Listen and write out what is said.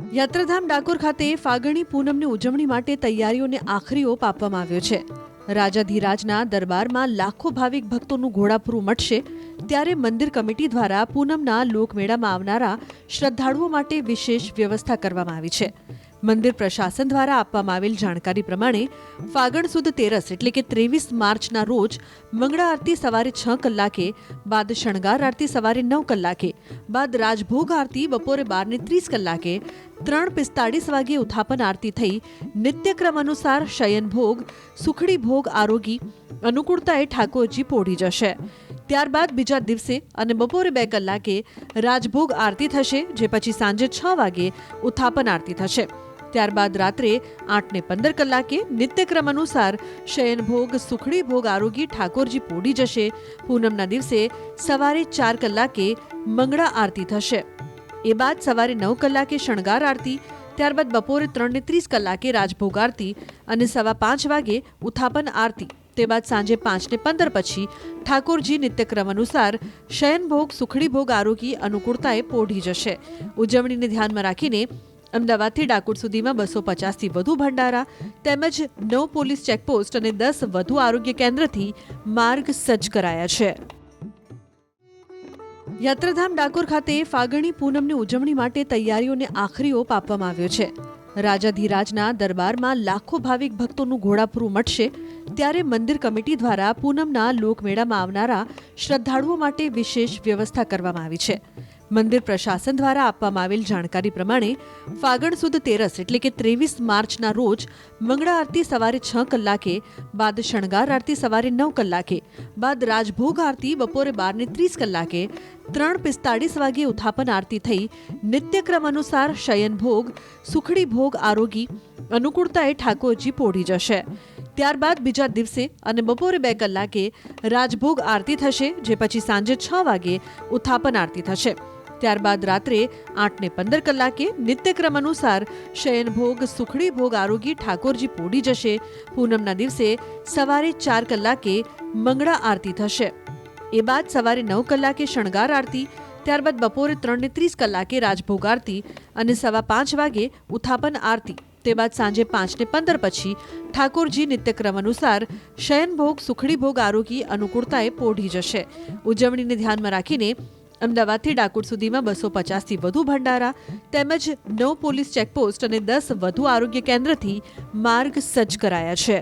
યાત્રાધામ ડાકોર ખાતે ફાગણી પૂનમની ઉજવણી માટે તૈયારીઓને આખરી ઓપ આપવામાં આવ્યો છે। રાજાધિરાજના દરબારમાં લાખો ભાવિક ભક્તોનું ઘોડાપુરું મટશે ત્યારે મંદિર કમિટી દ્વારા પૂનમના લોકમેળામાં આવનારા શ્રદ્ધાળુઓ માટે વિશેષ વ્યવસ્થા કરવામાં આવી છે। મંદિર પ્રશાસન દ્વારા આપવામાં આવેલ જાણકારી પ્રમાણે ફાગણ સુદ તેરસ એટલે કે 23 માર્ચના રોજ મંગળા આરતી સવારે 6 કલાકે, બાદ શણગાર આરતી સવારે 9 કલાકે, બાદ રાજભોગ આરતી બપોરે 12:30 કલાકે, 3:45 વાગે ઉત્થાપન આરતી થઈ નિત્યક્રમ અનુસાર શયન ભોગ, સુખડી ભોગ આરોગી અનુકૂળતાએ ઠાકોરજી પોઢી જશે। ત્યારબાદ બીજા દિવસે અને બપોરે 2 કલાકે રાજભોગ આરતી થશે, જે પછી સાંજે 6 વાગે ઉત્થાપન આરતી થશે। ત્યારબાદ રાત્રે 8:15 કલાકે નિત્યક્રમ અનુસાર શયન ભોગ, સુખડી ભોગ આરોગી ઠાકોરજી પોઢી જશે। પૂનમના દિવસે સવારે 4 કલાકે મંગળા આરતી થશે। એ બાદ સવારે 9 કલાકે શણગાર આરતી, ત્યારબાદ બપોરે 3:30 કલાકે રાજભોગ આરતી અને 5:15 વાગે ઉત્થાપન આરતી। તે બાદ સાંજે 5:15 પછી ઠાકોરજી નિત્યક્રમ અનુસાર શયન ભોગ, સુખડી ભોગ આરોગી અનુકૂળતાએ પોઢી જશે। ઉજવણીને ધ્યાનમાં રાખીને અમદાવાદથી ડાકોર સુધીમાં 250થી વધુ ભંડારા તેમજ 9 પોલીસ ચેકપોસ્ટ અને 10 વધુ આરોગ્ય કેન્દ્રથી માર્ગ સજ્જ કરાયા છે। યાત્રાધામ ડાકોર ખાતે ફાગણી પૂનમની ઉજવણી માટે તૈયારીઓને આખરી ઓપ આપવામાં આવ્યો છે। રાજાધિરાજના દરબારમાં લાખો ભાવિક ભક્તોનું ઘોડાપુરું મટશે ત્યારે મંદિર કમિટી દ્વારા પૂનમના લોકમેળામાં આવનારા શ્રદ્ધાળુઓ માટે વિશેષ વ્યવસ્થા કરવામાં આવી છે। મંદિર પ્રશાસન દ્વારા આપવામાં આવેલ જાણકારી પ્રમાણે ફાગણ સુદ તેરસ એટલે કે 23 માર્ચના રોજ મંગળા આરતી સવારે 6 કલાકે, બાદ શણગાર આરતી સવારે 9 કલાકે, બાદ રાજભોગ આરતી બપોરે 12:30 કલાકે, 3:45 વાગે ઉત્થાપન આરતી થઈ નિત્યક્રમ અનુસાર શયન ભોગ, સુખડી ભોગ આરોગી અનુકૂળતાએ ઠાકોરજી પોઢી જશે। ત્યારબાદ બીજા દિવસે અને બપોરે 2 કલાકે રાજભોગ આરતી થશે, જે પછી સાંજે 6 વાગે ઉત્થાપન આરતી થશે। ત્યારબાદ રાત્રે 8:15 કલાકે નિત્યક્રમ અનુસાર શયન ભોગ, સુખડી ભોગ આરોગી ઠાકોરજી પોઢી જશે। પૂનમના દિવસે સવારે 4 કલાકે મંગળા આરતી થશે। એ બાદ સવારે 9 કલાકે શણગાર આરતી, ત્યારબાદ બપોરે 3:30 કલાકે રાજભોગ આરતી અને 5:15 વાગે ઉત્થાપન આરતી। તે બાદ સાંજે 5:15 પછી ઠાકોરજી નિત્યક્રમ અનુસાર શયન ભોગ, સુખડી ભોગ આરોગી અનુકૂળતાએ પોઢી જશે। ઉજવણીને ધ્યાનમાં રાખીને અમદાવાદથી ડાકોર સુધીમાં 250થી વધુ ભંડારા તેમજ 9 પોલીસ ચેકપોસ્ટ અને 10 વધુ આરોગ્ય કેન્દ્રથી માર્ગ સજ્જ કરાયા છે।